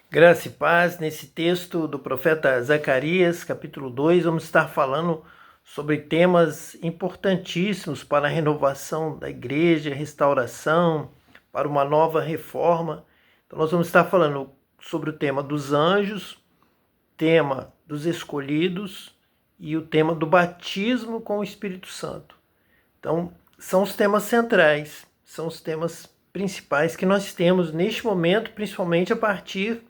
Graça e paz, nesse texto do profeta Zacarias, capítulo 2, vamos estar falando sobre temas importantíssimos para a renovação da igreja, restauração, para uma nova reforma. Então nós vamos estar falando sobre o tema dos anjos, tema dos escolhidos e o tema do batismo com o Espírito Santo. Então, são os temas centrais, são os temas principais que nós temos neste momento, principalmente a partir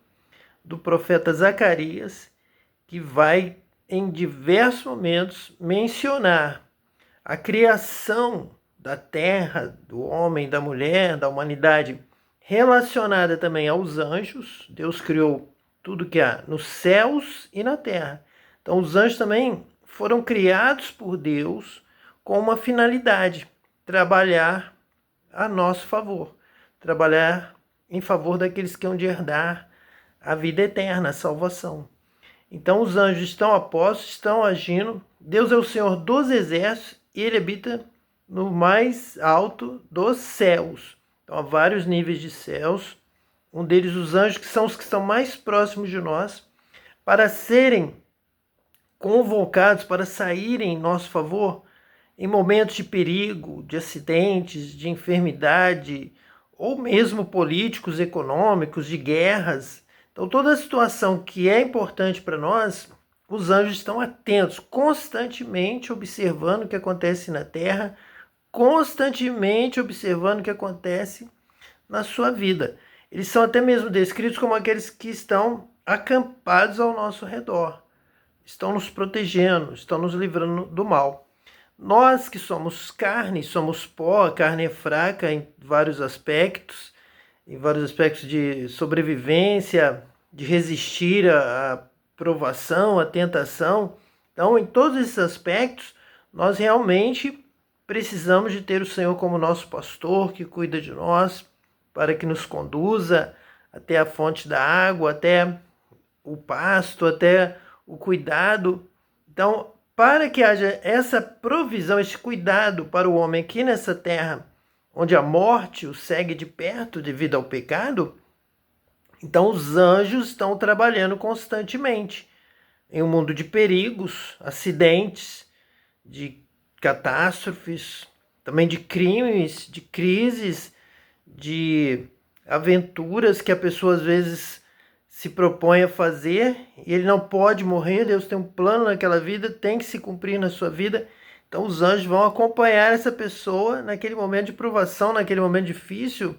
do profeta Zacarias, que vai em diversos momentos mencionar a criação da terra, do homem, da mulher, da humanidade, relacionada também aos anjos. Deus criou tudo que há nos céus e na terra. Então, os anjos também foram criados por Deus com uma finalidade: trabalhar a nosso favor, trabalhar em favor daqueles que hão de herdar a vida eterna, a salvação. Então os anjos estão a postos, estão agindo. Deus é o Senhor dos exércitos e Ele habita no mais alto dos céus. Então há vários níveis de céus. Um deles os anjos, que são os que estão mais próximos de nós, para serem convocados, para saírem em nosso favor em momentos de perigo, de acidentes, de enfermidade, ou mesmo políticos, econômicos, de guerras. Então, toda a situação que é importante para nós, os anjos estão atentos, constantemente observando o que acontece na terra, constantemente observando o que acontece na sua vida. Eles são até mesmo descritos como aqueles que estão acampados ao nosso redor, estão nos protegendo, estão nos livrando do mal. Nós que somos carne, somos pó, a carne é fraca em vários aspectos de sobrevivência, de resistir à provação, à tentação. Então, em todos esses aspectos, nós realmente precisamos de ter o Senhor como nosso pastor, que cuida de nós, para que nos conduza até a fonte da água, até o pasto, até o cuidado. Então, para que haja essa provisão, esse cuidado para o homem aqui nessa terra, onde a morte o segue de perto devido ao pecado, então os anjos estão trabalhando constantemente em um mundo de perigos, acidentes, de catástrofes, também de crimes, de crises, de aventuras que a pessoa às vezes se propõe a fazer e ele não pode morrer. Deus tem um plano naquela vida, tem que se cumprir na sua vida. Então os anjos vão acompanhar essa pessoa naquele momento de provação, naquele momento difícil.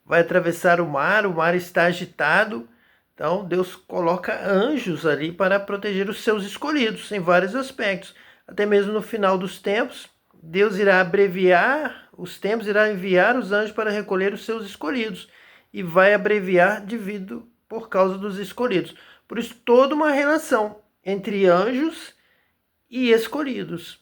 Vai atravessar o mar está agitado. Então Deus coloca anjos ali para proteger os seus escolhidos em vários aspectos. Até mesmo no final dos tempos, Deus irá abreviar os tempos, irá enviar os anjos para recolher os seus escolhidos. E vai abreviar devido por causa dos escolhidos. Por isso, toda uma relação entre anjos e escolhidos.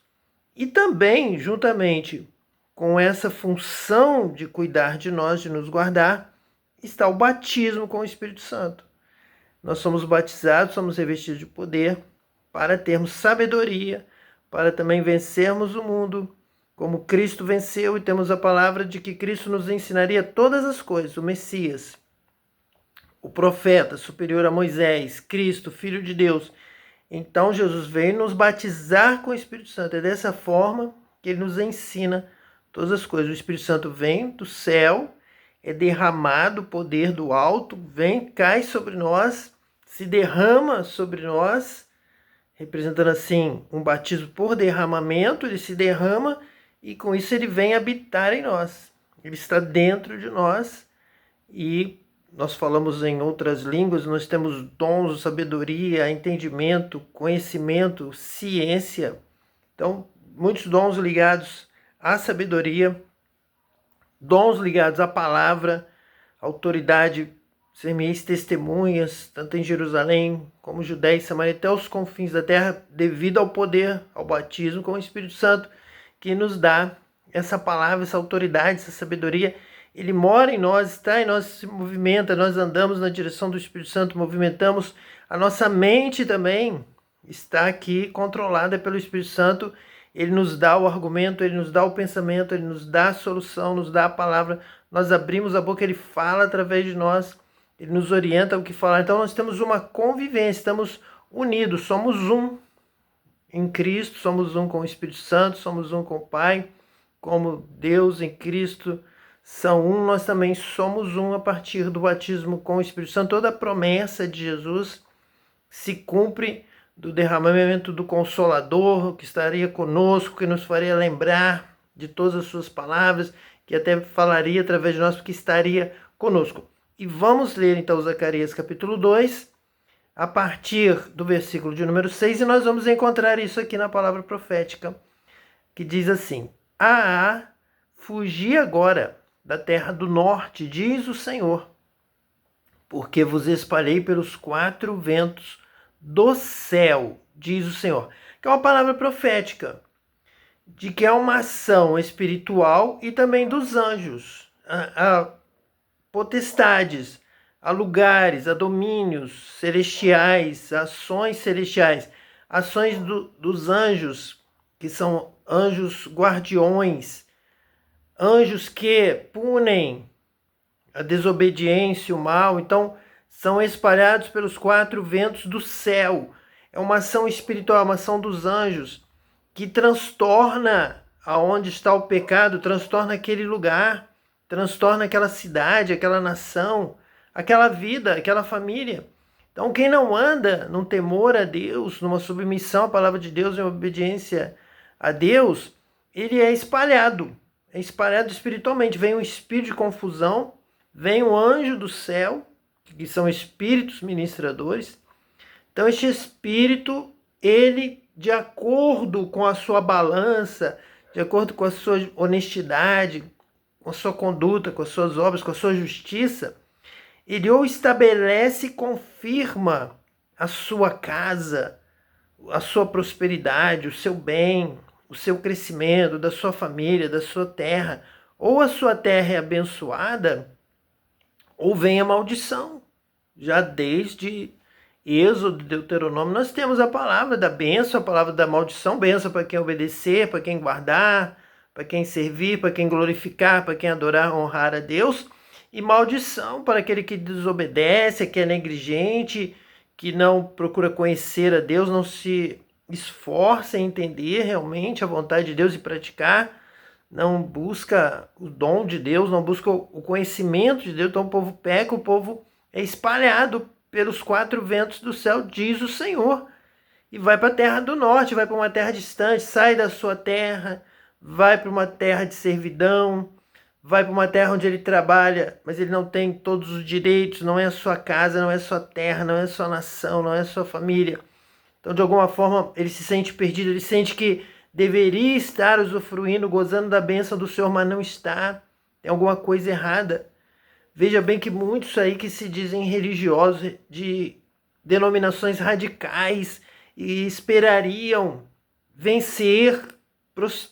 E também, juntamente com essa função de cuidar de nós, de nos guardar, está o batismo com o Espírito Santo. Nós somos batizados, somos revestidos de poder para termos sabedoria, para também vencermos o mundo, como Cristo venceu, e temos a palavra de que Cristo nos ensinaria todas as coisas, o Messias, o profeta superior a Moisés, Cristo, Filho de Deus. Então Jesus veio nos batizar com o Espírito Santo. É dessa forma que ele nos ensina todas as coisas. O Espírito Santo vem do céu, é derramado o poder do alto, vem, cai sobre nós, se derrama sobre nós, representando assim um batismo por derramamento. Ele se derrama e com isso ele vem habitar em nós. Ele está dentro de nós e nós falamos em outras línguas, nós temos dons, sabedoria, entendimento, conhecimento, ciência. Então, muitos dons ligados à sabedoria, dons ligados à palavra, autoridade, semeis testemunhas, tanto em Jerusalém como Judéia e Samaria, até os confins da terra, devido ao poder, ao batismo com o Espírito Santo, que nos dá essa palavra, essa autoridade, essa sabedoria. Ele mora em nós, está em nós, se movimenta, nós andamos na direção do Espírito Santo, movimentamos. A nossa mente também está aqui controlada pelo Espírito Santo. Ele nos dá o argumento, ele nos dá o pensamento, ele nos dá a solução, nos dá a palavra. Nós abrimos a boca, ele fala através de nós. ele nos orienta o que falar. Então nós temos uma convivência, estamos unidos, somos um em Cristo, somos um com o Espírito Santo, somos um com o Pai, como Deus em Cristo são um, nós também somos um a partir do batismo com o Espírito Santo. Toda a promessa de Jesus se cumpre do derramamento do Consolador, que estaria conosco, que nos faria lembrar de todas as suas palavras, que até falaria através de nós, porque estaria conosco. E vamos ler então Zacarias capítulo 2, a partir do versículo de número 6, e nós vamos encontrar isso aqui na palavra profética, que diz assim: fugi agora da terra do norte, diz o Senhor, porque vos espalhei pelos 4 ventos do céu, diz o Senhor. Que é uma palavra profética, de que é uma ação espiritual e também dos anjos, a potestades, a lugares, a domínios celestiais, ações celestiais, ações dos anjos, que são anjos guardiões, anjos que punem a desobediência, o mal. Então, são espalhados pelos 4 ventos do céu. É uma ação espiritual, uma ação dos anjos, que transtorna aonde está o pecado, transtorna aquele lugar, transtorna aquela cidade, aquela nação, aquela vida, aquela família. Então, quem não anda num temor a Deus, numa submissão à palavra de Deus, em obediência a Deus, ele é espalhado espiritualmente. Vem um espírito de confusão, vem um anjo do céu, que são espíritos ministradores. Então, este espírito, ele, de acordo com a sua balança, de acordo com a sua honestidade, com a sua conduta, com as suas obras, com a sua justiça, ele ou estabelece e confirma a sua casa, a sua prosperidade, o seu bem, o seu crescimento, da sua família, da sua terra. Ou a sua terra é abençoada, ou vem a maldição. Já desde Êxodo, Deuteronômio, nós temos a palavra da bênção, a palavra da maldição. Bênção para quem obedecer, para quem guardar, para quem servir, para quem glorificar, para quem adorar, honrar a Deus. E maldição para aquele que desobedece, que é negligente, que não procura conhecer a Deus, não se esforça em entender realmente a vontade de Deus e praticar, não busca o dom de Deus, não busca o conhecimento de Deus. Então o povo peca, o povo é espalhado pelos 4 ventos do céu, diz o Senhor, e vai para a terra do norte, vai para uma terra distante, sai da sua terra, vai para uma terra de servidão, vai para uma terra onde ele trabalha, mas ele não tem todos os direitos, não é a sua casa, não é a sua terra, não é a sua nação, não é a sua família. Então, de alguma forma, ele se sente perdido, ele sente que deveria estar usufruindo, gozando da bênção do Senhor, mas não está. Tem alguma coisa errada. Veja bem que muitos aí que se dizem religiosos, de denominações radicais, e esperariam vencer,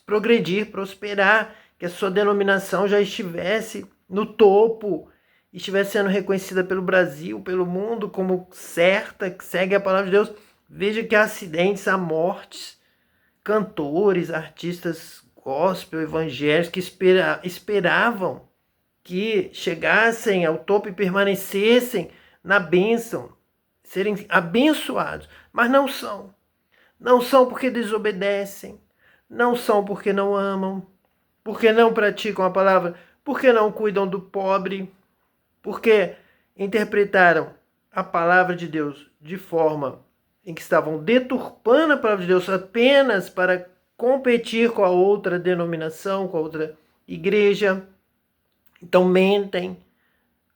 progredir, prosperar, que a sua denominação já estivesse no topo, estivesse sendo reconhecida pelo Brasil, pelo mundo, como certa, que segue a palavra de Deus. Veja que há acidentes, há mortes, cantores, artistas gospel, evangélicos, que esperavam que chegassem ao topo e permanecessem na bênção, serem abençoados, mas não são. Não são porque desobedecem, não são porque não amam, porque não praticam a palavra, porque não cuidam do pobre, porque interpretaram a palavra de Deus de forma em que estavam deturpando a palavra de Deus apenas para competir com a outra denominação, com a outra igreja. Então mentem,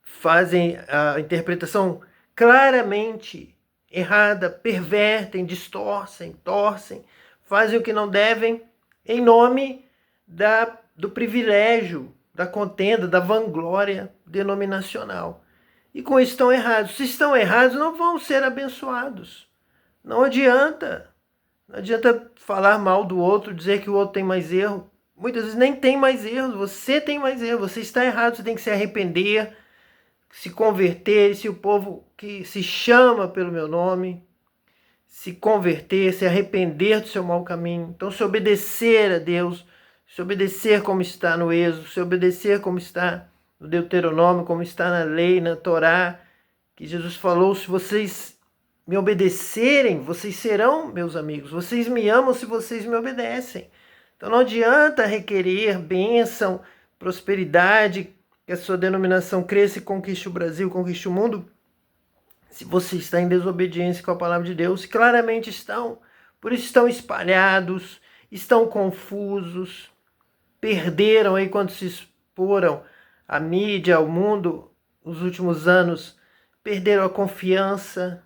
fazem a interpretação claramente errada, pervertem, distorcem, torcem, fazem o que não devem em nome do privilégio, da contenda, da vanglória denominacional. E com isso estão errados. Se estão errados, não vão ser abençoados. Não adianta. Não adianta falar mal do outro, dizer que o outro tem mais erro. Muitas vezes nem tem mais erros, você tem mais erro, você está errado, você tem que se arrepender, se converter. E se o povo que se chama pelo meu nome se converter, se arrepender do seu mau caminho, então se obedecer a Deus, se obedecer como está no Êxodo, se obedecer como está no Deuteronômio, como está na lei, na Torá, que Jesus falou: se vocês me obedecerem, vocês serão meus amigos. Vocês me amam se vocês me obedecem. Então não adianta requerer bênção, prosperidade, que a sua denominação cresça e conquiste o Brasil, conquiste o mundo, se você está em desobediência com a palavra de Deus. Claramente estão. Por isso estão espalhados, estão confusos, perderam aí quando se exporam à mídia, ao mundo, nos últimos anos, perderam a confiança.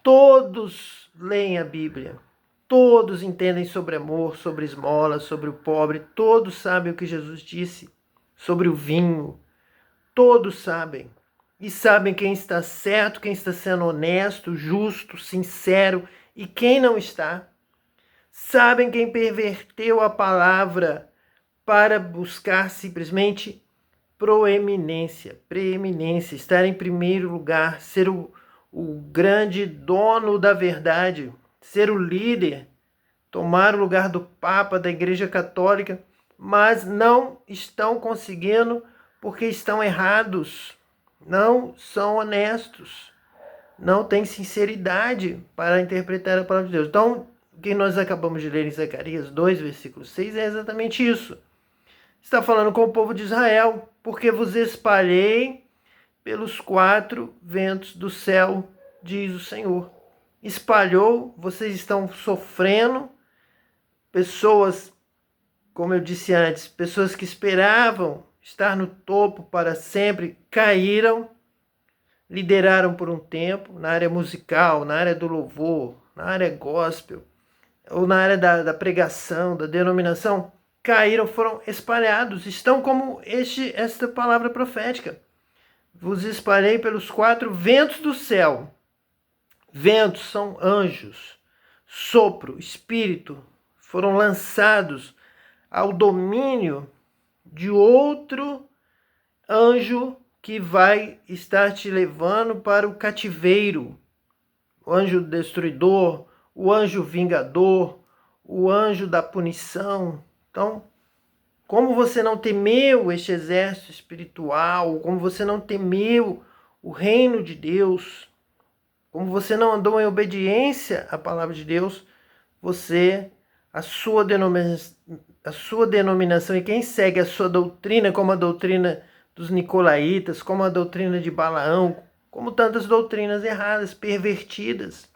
Todos leem a Bíblia, todos entendem sobre amor, sobre esmola, sobre o pobre, todos sabem o que Jesus disse sobre o vinho, todos sabem. E sabem quem está certo, quem está sendo honesto, justo, sincero e quem não está. Sabem quem perverteu a palavra para buscar simplesmente preeminência, estar em primeiro lugar, ser o grande dono da verdade, ser o líder, tomar o lugar do Papa, da Igreja Católica, mas não estão conseguindo porque estão errados, não são honestos, não têm sinceridade para interpretar a palavra de Deus. Então, o que nós acabamos de ler em Zacarias 2, versículo 6, é exatamente isso. Está falando com o povo de Israel, porque vos espalhei pelos 4 ventos do céu, diz o Senhor. Espalhou, vocês estão sofrendo, pessoas, como eu disse antes, pessoas que esperavam estar no topo para sempre, caíram, lideraram por um tempo, na área musical, na área do louvor, na área gospel, ou na área da pregação, da denominação, caíram, foram espalhados, estão como esta palavra profética. Vos espalhei pelos 4 ventos do céu. Ventos são anjos, sopro, espírito, foram lançados ao domínio de outro anjo que vai estar te levando para o cativeiro. O anjo destruidor, o anjo vingador, o anjo da punição. Então, como você não temeu este exército espiritual, como você não temeu o reino de Deus, como você não andou em obediência à palavra de Deus, a sua denominação e quem segue a sua doutrina, como a doutrina dos nicolaítas, como a doutrina de Balaão, como tantas doutrinas erradas, pervertidas,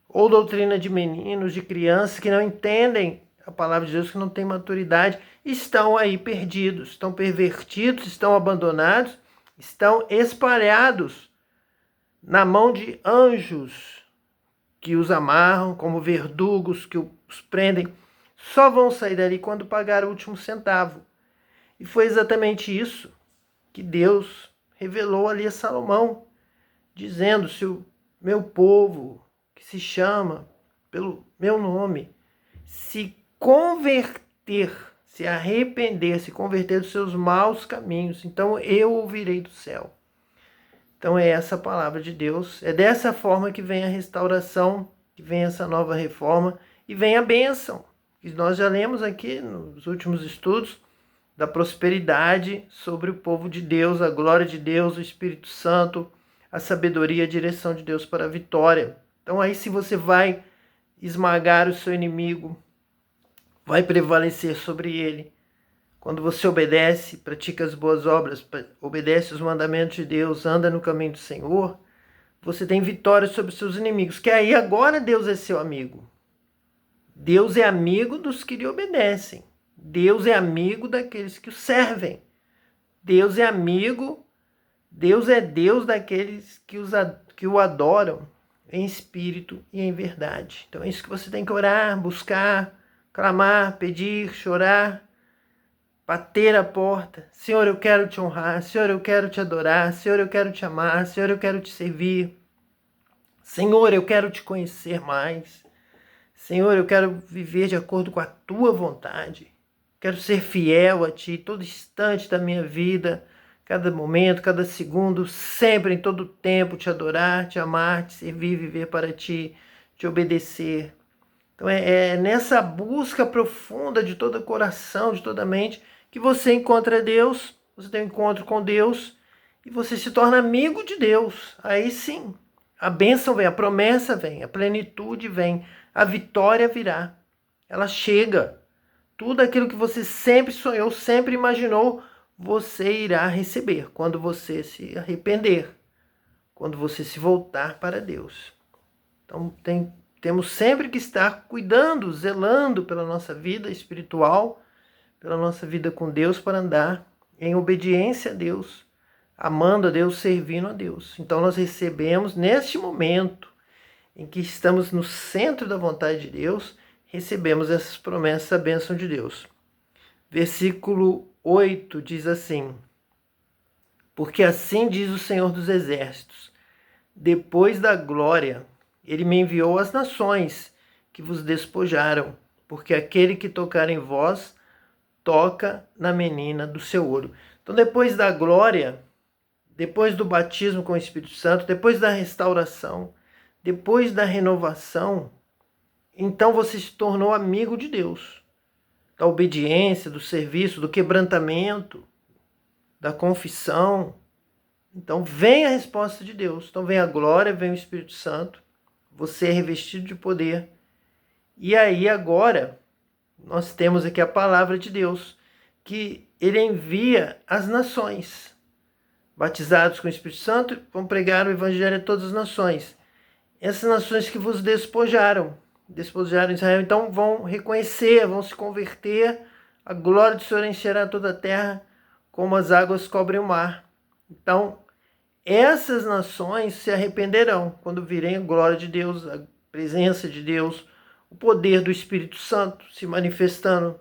ou doutrina de meninos, de crianças que não entendem a palavra de Deus, que não têm maturidade, estão aí perdidos, estão pervertidos, estão abandonados, estão espalhados na mão de anjos que os amarram, como verdugos que os prendem. Só vão sair dali quando pagar o último centavo. E foi exatamente isso que Deus revelou ali a Salomão, dizendo: se o meu povo, que se chama pelo meu nome, se converter, se arrepender, se converter dos seus maus caminhos, então eu ouvirei do céu. Então é essa a palavra de Deus, é dessa forma que vem a restauração, que vem essa nova reforma e vem a bênção, que nós já lemos aqui nos últimos estudos, da prosperidade sobre o povo de Deus, a glória de Deus, o Espírito Santo, a sabedoria, a direção de Deus para a vitória. Então aí se você vai esmagar o seu inimigo, vai prevalecer sobre ele. Quando você obedece, pratica as boas obras, obedece os mandamentos de Deus, anda no caminho do Senhor, você tem vitória sobre os seus inimigos, que aí agora Deus é seu amigo. Deus é amigo dos que lhe obedecem. Deus é amigo daqueles que o servem. Deus é amigo, Deus é Deus daqueles que o adoram em espírito e em verdade. Então é isso que você tem que orar, buscar, clamar, pedir, chorar, bater a porta. Senhor, eu quero te honrar. Senhor, eu quero te adorar. Senhor, eu quero te amar. Senhor, eu quero te servir. Senhor, eu quero te conhecer mais. Senhor, eu quero viver de acordo com a tua vontade. Quero ser fiel a ti todo instante da minha vida, cada momento, cada segundo, sempre, em todo tempo, te adorar, te amar, te servir, viver para ti, te obedecer. Então é nessa busca profunda de todo o coração, de toda a mente, que você encontra Deus, você tem um encontro com Deus, e você se torna amigo de Deus. Aí sim, a bênção vem, a promessa vem, a plenitude vem, a vitória virá. Ela chega. Tudo aquilo que você sempre sonhou, sempre imaginou, você irá receber quando você se arrepender, quando você se voltar para Deus. Então temos sempre que estar cuidando, zelando pela nossa vida espiritual, pela nossa vida com Deus, para andar em obediência a Deus, amando a Deus, servindo a Deus. Então nós recebemos neste momento em que estamos no centro da vontade de Deus, recebemos essas promessas, a bênção de Deus. Versículo 8 diz assim: porque assim diz o Senhor dos Exércitos, depois da glória, ele me enviou às nações que vos despojaram, porque aquele que tocar em vós, toca na menina do seu olho. Então, depois da glória, depois do batismo com o Espírito Santo, depois da restauração, depois da renovação, então você se tornou amigo de Deus. Da obediência, do serviço, do quebrantamento, da confissão. Então vem a resposta de Deus. Então vem a glória, vem o Espírito Santo. Você é revestido de poder. E aí agora nós temos aqui a palavra de Deus, que ele envia às nações. Batizados com o Espírito Santo, vão pregar o evangelho a todas as nações. Essas nações que vos despojaram Israel, então vão reconhecer, vão se converter, a glória do Senhor encherá toda a terra, como as águas cobrem o mar. Então, essas nações se arrependerão quando virem a glória de Deus, a presença de Deus, o poder do Espírito Santo se manifestando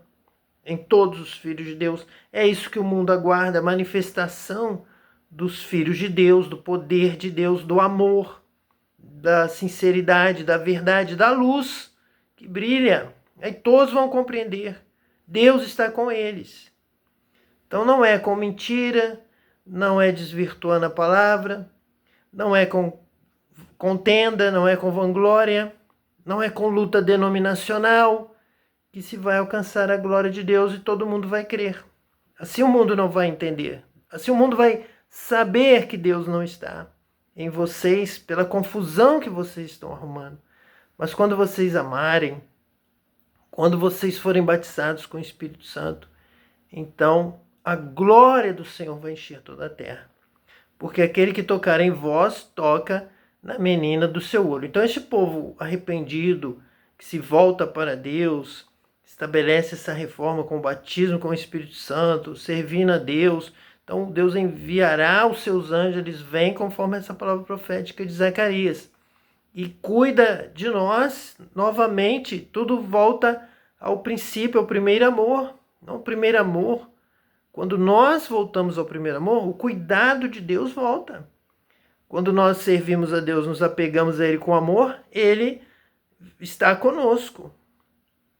em todos os filhos de Deus. É isso que o mundo aguarda, a manifestação dos filhos de Deus, do poder de Deus, do amor, da sinceridade, da verdade, da luz que brilha. Aí todos vão compreender. Deus está com eles. Então não é com mentira, não é desvirtuando a palavra, não é com contenda, não é com vanglória, não é com luta denominacional que se vai alcançar a glória de Deus e todo mundo vai crer. Assim o mundo não vai entender. Assim o mundo vai saber que Deus não está em vocês pela confusão que vocês estão arrumando. Mas quando vocês amarem, quando vocês forem batizados com o Espírito Santo, então a glória do Senhor vai encher toda a terra. Porque aquele que tocar em vós, toca na menina do seu olho. Então este povo arrependido, que se volta para Deus, estabelece essa reforma com o batismo com o Espírito Santo, servindo a Deus. Então Deus enviará os seus anjos, eles vêm conforme essa palavra profética de Zacarias. E cuida de nós novamente, tudo volta ao princípio, ao primeiro amor. Não, o primeiro amor, quando nós voltamos ao primeiro amor, o cuidado de Deus volta. Quando nós servimos a Deus, nos apegamos a Ele com amor, Ele está conosco.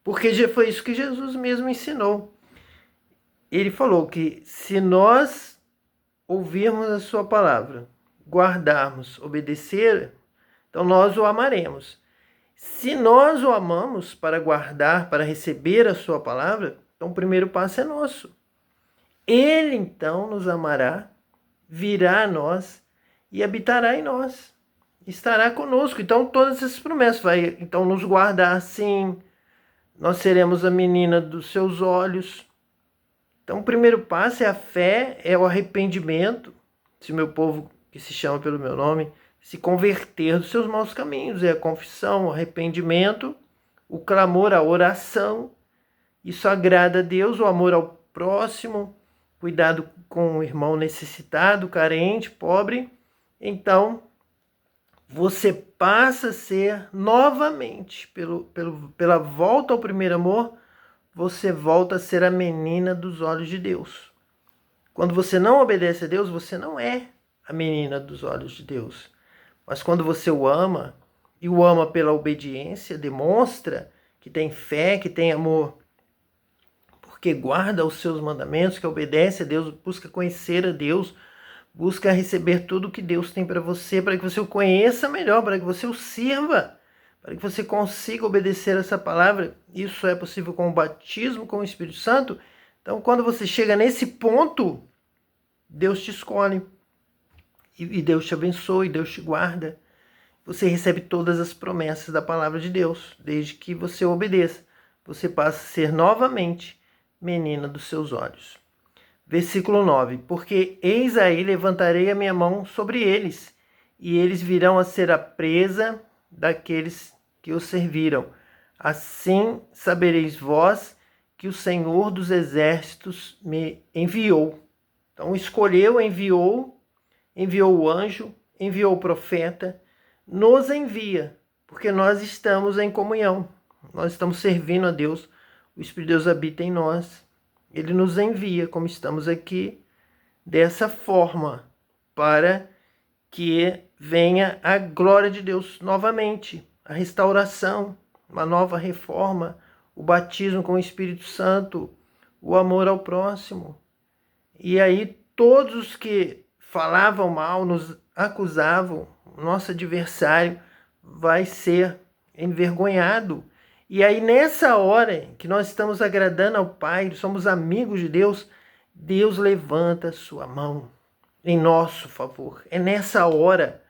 Porque já foi isso que Jesus mesmo ensinou. Ele falou que se nós ouvirmos a sua palavra, guardarmos, obedecer, então nós o amaremos. Se nós o amamos para guardar, para receber a sua palavra, então o primeiro passo é nosso. Ele então nos amará, virá a nós e habitará em nós. Estará conosco. Então todas essas promessas vai então nos guardar, sim. Nós seremos a menina dos seus olhos. Então o primeiro passo é a fé, é o arrependimento. Se o meu povo, que se chama pelo meu nome, se converter dos seus maus caminhos, é a confissão, o arrependimento, o clamor, a oração. Isso agrada a Deus, o amor ao próximo, cuidado com o irmão necessitado, carente, pobre. Então, você passa a ser novamente, pela volta ao primeiro amor, você volta a ser a menina dos olhos de Deus. Quando você não obedece a Deus, você não é a menina dos olhos de Deus. Mas quando você o ama, e o ama pela obediência, demonstra que tem fé, que tem amor, porque guarda os seus mandamentos, que obedece a Deus, busca conhecer a Deus, busca receber tudo que Deus tem para você, para que você o conheça melhor, para que você o sirva, para que você consiga obedecer essa palavra. Isso é possível com o batismo com o Espírito Santo. Então, quando você chega nesse ponto, Deus te escolhe. e Deus te abençoa, e Deus te guarda. Você recebe todas as promessas da palavra de Deus, desde que você obedeça. Você passa a ser novamente menina dos seus olhos. Versículo 9. Porque eis aí levantarei a minha mão sobre eles, e eles virão a ser a presa daqueles que os serviram. Assim sabereis vós que o Senhor dos exércitos me enviou. Então escolheu, enviou o anjo, enviou o profeta, nos envia, porque nós estamos em comunhão, nós estamos servindo a Deus, o Espírito de Deus habita em nós, ele nos envia, como estamos aqui, dessa forma, para que venha a glória de Deus novamente, a restauração, uma nova reforma, o batismo com o Espírito Santo, o amor ao próximo. E aí todos os que falavam mal, nos acusavam, nosso adversário vai ser envergonhado. E aí nessa hora que nós estamos agradando ao Pai, somos amigos de Deus, Deus levanta sua mão em nosso favor. É nessa hora,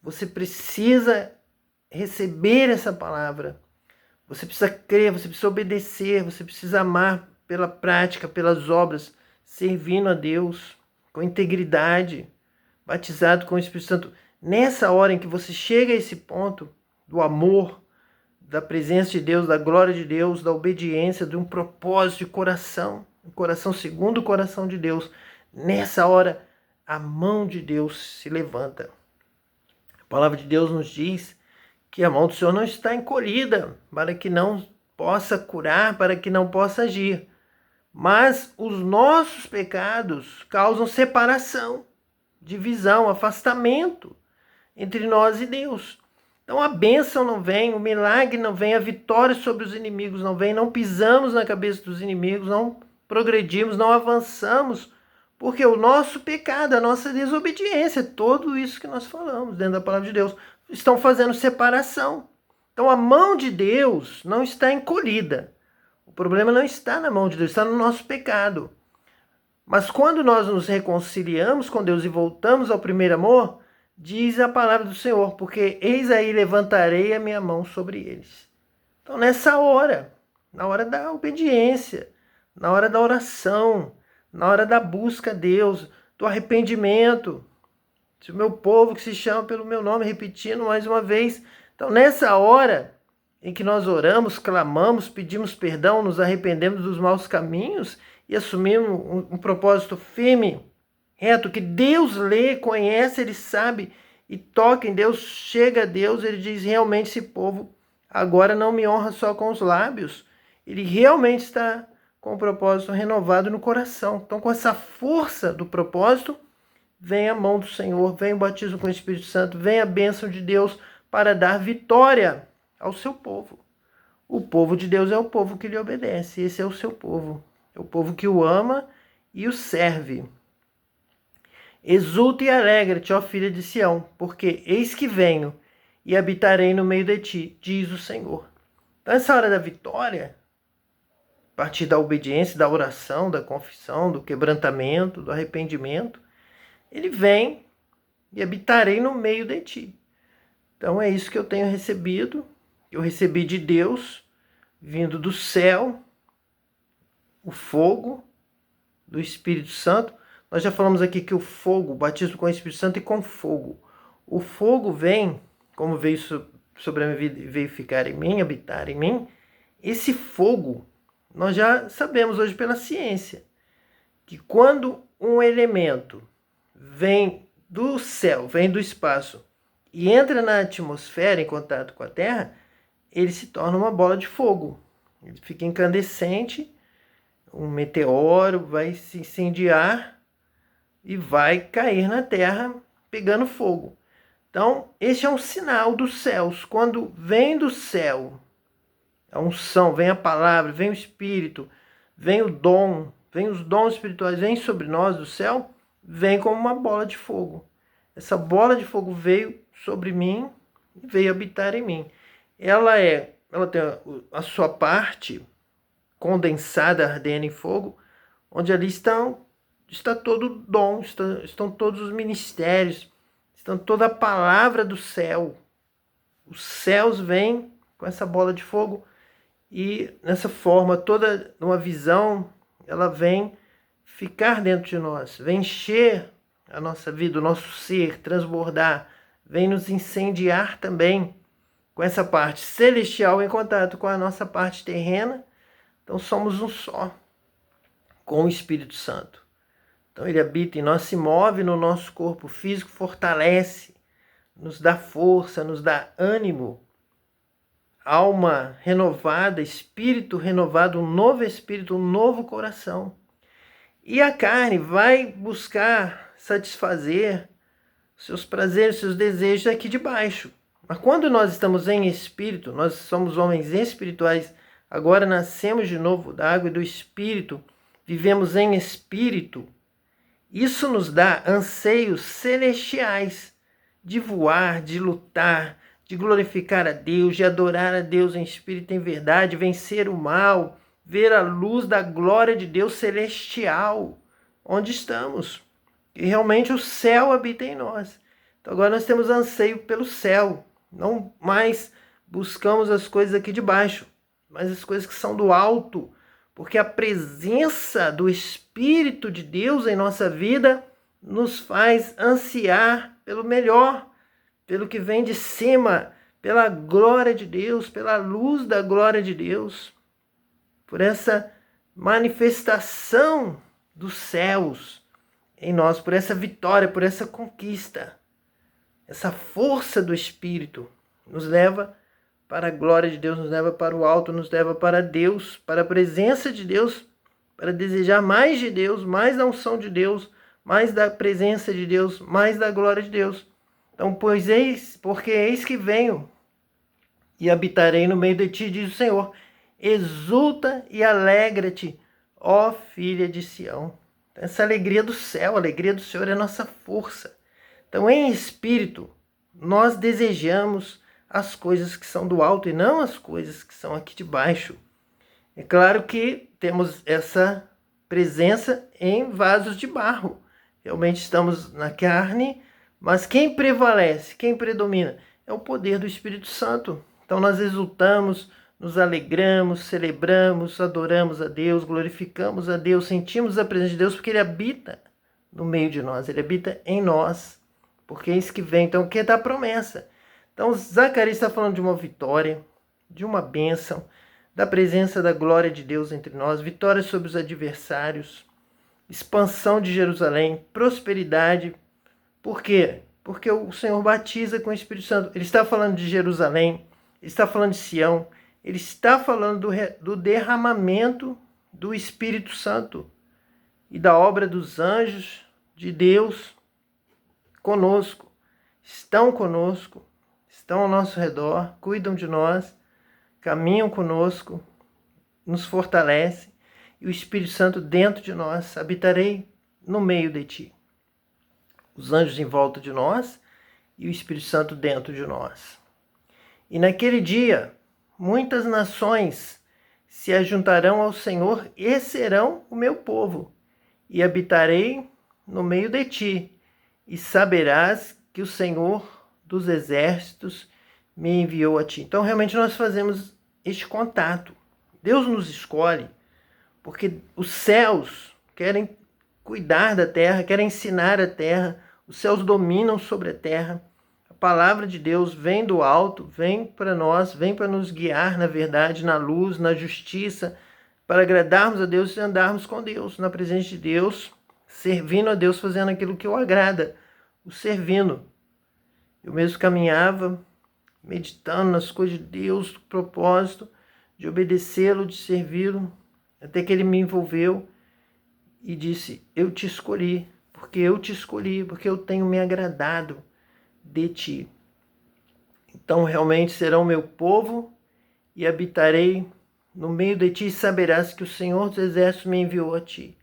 você precisa receber essa palavra, você precisa crer, você precisa obedecer, você precisa amar pela prática, pelas obras, servindo a Deus com integridade, batizado com o Espírito Santo. Nessa hora em que você chega a esse ponto do amor, da presença de Deus, da glória de Deus, da obediência, de um propósito de coração, um coração segundo o coração de Deus, nessa hora a mão de Deus se levanta. A palavra de Deus nos diz que a mão do Senhor não está encolhida para que não possa curar, para que não possa agir. Mas os nossos pecados causam separação, divisão, afastamento entre nós e Deus. Então a bênção não vem, o milagre não vem, a vitória sobre os inimigos não vem, não pisamos na cabeça dos inimigos, não progredimos, não avançamos, porque o nosso pecado, a nossa desobediência, tudo isso que nós falamos dentro da palavra de Deus, estão fazendo separação. Então a mão de Deus não está encolhida. O problema não está na mão de Deus, está no nosso pecado. Mas quando nós nos reconciliamos com Deus e voltamos ao primeiro amor, diz a palavra do Senhor, porque eis aí levantarei a minha mão sobre eles. Então nessa hora, na hora da obediência, na hora da oração, na hora da busca a Deus, do arrependimento, se o meu povo que se chama pelo meu nome, repetindo mais uma vez. Então nessa hora em que nós oramos, clamamos, pedimos perdão, nos arrependemos dos maus caminhos e assumimos um propósito firme, reto, que Deus lê, conhece, Ele sabe e toca em Deus, chega a Deus, Ele diz, realmente esse povo agora não me honra só com os lábios, ele realmente está com o propósito renovado no coração. Então com essa força do propósito, vem a mão do Senhor, vem o batismo com o Espírito Santo, vem a bênção de Deus para dar vitória ao seu povo. O povo de Deus é o povo que lhe obedece, esse é o seu povo. É o povo que o ama e o serve. Exulta e alegra-te, ó filha de Sião, porque eis que venho e habitarei no meio de ti, diz o Senhor. Então essa hora da vitória, a partir da obediência, da oração, da confissão, do quebrantamento, do arrependimento, ele vem e habitarei no meio de ti. Então é isso que eu tenho recebido. Eu recebi de Deus, vindo do céu, o fogo do Espírito Santo. Nós já falamos aqui que o fogo, o batismo com o Espírito Santo e com fogo. O fogo vem, como veio sobre a minha vida, veio ficar em mim, habitar em mim. Esse fogo, nós já sabemos hoje pela ciência, que quando um elemento vem do céu, vem do espaço e entra na atmosfera em contato com a Terra, ele se torna uma bola de fogo. Ele fica incandescente, um meteoro vai se incendiar e vai cair na Terra pegando fogo. Então, este é um sinal dos céus. Quando vem do céu a unção, vem a palavra, vem o Espírito, vem o dom, vem os dons espirituais, vem sobre nós do céu, vem como uma bola de fogo. Essa bola de fogo veio sobre mim e veio habitar em mim. Ela tem a sua parte condensada, ardendo em fogo, onde ali está todo o dom, estão todos os ministérios, Então, toda a palavra do céu, os céus vêm com essa bola de fogo e nessa forma, toda uma visão, ela vem ficar dentro de nós, vem encher a nossa vida, o nosso ser, transbordar, vem nos incendiar também com essa parte celestial em contato com a nossa parte terrena. Então somos um só com o Espírito Santo. Então ele habita em nós, se move no nosso corpo físico, fortalece, nos dá força, nos dá ânimo, alma renovada, espírito renovado, um novo espírito, um novo coração. E a carne vai buscar satisfazer seus prazeres, seus desejos aqui de baixo. Mas quando nós estamos em espírito, nós somos homens espirituais, agora nascemos de novo da água e do espírito, vivemos em espírito, isso nos dá anseios celestiais de voar, de lutar, de glorificar a Deus, de adorar a Deus em espírito e em verdade, vencer o mal, ver a luz da glória de Deus celestial, onde estamos. E realmente o céu habita em nós. Então agora nós temos anseio pelo céu. Não mais buscamos as coisas aqui de baixo, mas as coisas que são do alto. Porque a presença do Espírito de Deus em nossa vida nos faz ansiar pelo melhor, pelo que vem de cima, pela glória de Deus, pela luz da glória de Deus, por essa manifestação dos céus em nós, por essa vitória, por essa conquista. Essa força do Espírito nos leva para a glória de Deus, nos leva para o alto, nos leva para Deus, para a presença de Deus, para desejar mais de Deus, mais da unção de Deus, mais da presença de Deus, mais da glória de Deus. Então, porque eis que venho e habitarei no meio de ti, diz o Senhor. Exulta e alegra-te, ó filha de Sião. Essa alegria do céu, a alegria do Senhor é a nossa força. Então, em espírito, nós desejamos as coisas que são do alto e não as coisas que são aqui de baixo. É claro que temos essa presença em vasos de barro. Realmente estamos na carne, mas quem prevalece, quem predomina, é o poder do Espírito Santo. Então nós exultamos, nos alegramos, celebramos, adoramos a Deus, glorificamos a Deus, sentimos a presença de Deus porque Ele habita no meio de nós, Ele habita em nós, porque é isso que vem. Então, o que é da promessa? Então, Zacarias está falando de uma vitória, de uma bênção, da presença da glória de Deus entre nós, vitória sobre os adversários, expansão de Jerusalém, prosperidade. Por quê? Porque o Senhor batiza com o Espírito Santo. Ele está falando de Jerusalém, ele está falando de Sião, ele está falando do derramamento do Espírito Santo e da obra dos anjos de Deus conosco. Estão conosco, estão ao nosso redor, cuidam de nós, caminham conosco, nos fortalece, e o Espírito Santo dentro de nós. Habitarei no meio de ti. Os anjos em volta de nós e o Espírito Santo dentro de nós. E naquele dia, muitas nações se ajuntarão ao Senhor e serão o meu povo, e habitarei no meio de ti, e saberás que o Senhor dos exércitos me enviou a ti. Então, realmente, nós fazemos este contato. Deus nos escolhe porque os céus querem cuidar da terra, querem ensinar a terra. Os céus dominam sobre a terra. A palavra de Deus vem do alto, vem para nós, vem para nos guiar na verdade, na luz, na justiça, para agradarmos a Deus e andarmos com Deus, na presença de Deus, servindo a Deus, fazendo aquilo que o agrada, o servindo. Eu mesmo caminhava, meditando nas coisas de Deus, do propósito de obedecê-lo, de servi-lo, até que ele me envolveu e disse: eu te escolhi, porque eu tenho me agradado de ti. Então realmente serão meu povo e habitarei no meio de ti, e saberás que o Senhor dos Exércitos me enviou a ti.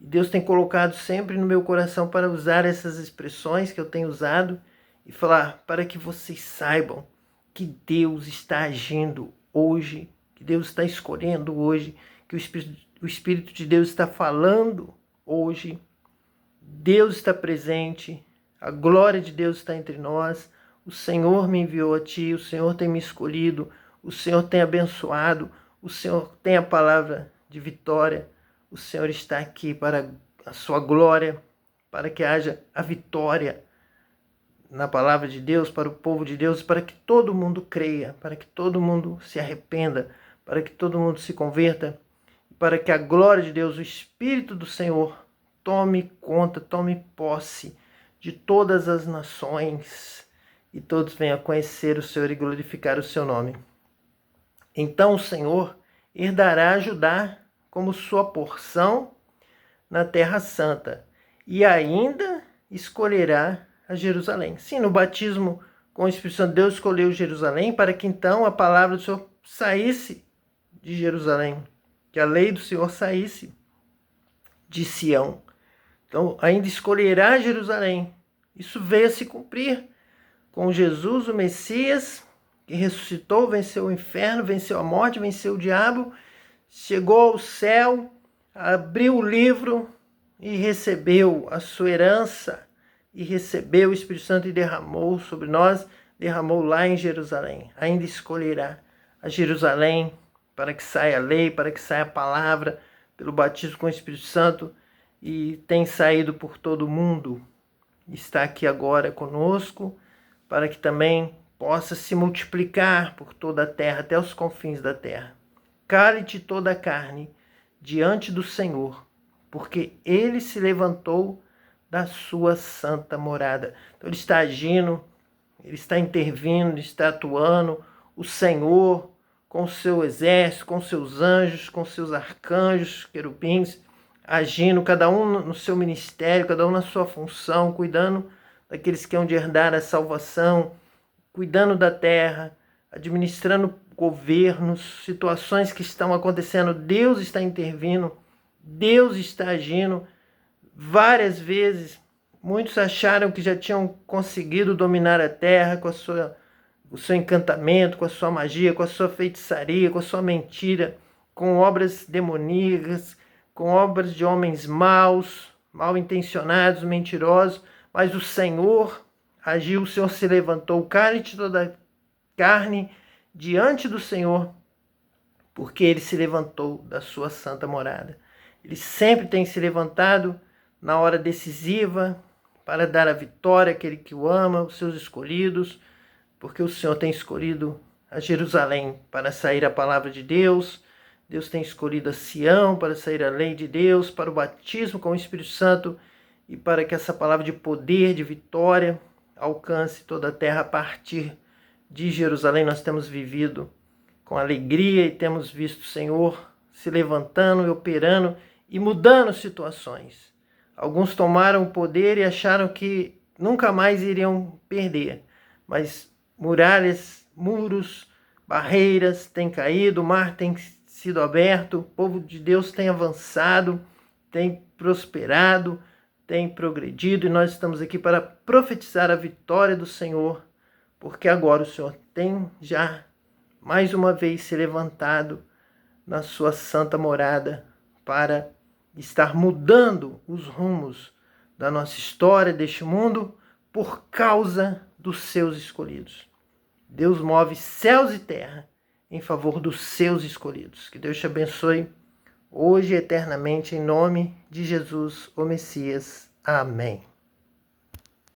E Deus tem colocado sempre no meu coração para usar essas expressões que eu tenho usado e falar para que vocês saibam que Deus está agindo hoje, que Deus está escolhendo hoje, que o Espírito de Deus está falando hoje. Deus está presente, A glória de Deus está entre nós. O Senhor me enviou a ti, o Senhor tem me escolhido, o Senhor tem abençoado, o Senhor tem a palavra de vitória. O Senhor está aqui para a sua glória, para que haja a vitória na palavra de Deus, para o povo de Deus, para que todo mundo creia, para que todo mundo se arrependa, para que todo mundo se converta, para que a glória de Deus, o Espírito do Senhor, tome conta, tome posse de todas as nações e todos venham a conhecer o Senhor e glorificar o seu nome. Então o Senhor herdará Judá como sua porção na Terra Santa e ainda escolherá a Jerusalém. Sim, no batismo com o Espírito Santo, Deus escolheu Jerusalém para que então a palavra do Senhor saísse de Jerusalém, que a lei do Senhor saísse de Sião. Então, ainda escolherá Jerusalém. Isso veio a se cumprir com Jesus, o Messias, que ressuscitou, venceu o inferno, venceu a morte, venceu o diabo, chegou ao céu, abriu o livro e recebeu a sua herança, e recebeu o Espírito Santo e derramou sobre nós, derramou lá em Jerusalém. Ainda escolherá a Jerusalém para que saia a lei, para que saia a palavra, pelo batismo com o Espírito Santo, e tem saído por todo o mundo. Está aqui agora conosco, para que também possa se multiplicar por toda a terra, até os confins da terra. Cale-te toda a carne diante do Senhor, porque Ele se levantou da sua santa morada. Então Ele está agindo, Ele está intervindo, Ele está atuando. O Senhor, com o seu exército, com seus anjos, com seus arcanjos, querubins, agindo, cada um no seu ministério, cada um na sua função, cuidando daqueles que hão de herdar a salvação, cuidando da terra, administrando governos, situações que estão acontecendo. Deus está intervindo, Deus está agindo. Várias vezes, muitos acharam que já tinham conseguido dominar a terra com o seu encantamento, com a sua magia, com a sua feitiçaria, com a sua mentira, com obras demoníacas, com obras de homens maus, mal intencionados, mentirosos, mas o Senhor agiu, o Senhor se levantou, cale-te toda a carne diante do Senhor, porque Ele se levantou da sua santa morada. Ele sempre tem se levantado na hora decisiva para dar a vitória àquele que o ama, os seus escolhidos, porque o Senhor tem escolhido a Jerusalém para sair a palavra de Deus. Deus tem escolhido a Sião para sair a lei de Deus, para o batismo com o Espírito Santo e para que essa palavra de poder, de vitória, alcance toda a terra. A partir de Jerusalém nós temos vivido com alegria e temos visto o Senhor se levantando e operando e mudando situações. Alguns tomaram o poder e acharam que nunca mais iriam perder, mas muralhas, muros, barreiras têm caído, o mar tem sido aberto, o povo de Deus tem avançado, tem prosperado, tem progredido, e nós estamos aqui para profetizar a vitória do Senhor, porque agora o Senhor tem já mais uma vez se levantado na sua santa morada para estar mudando os rumos da nossa história, deste mundo, por causa dos seus escolhidos. Deus move céus e terra em favor dos seus escolhidos. Que Deus te abençoe hoje e eternamente, em nome de Jesus, o Messias. Amém.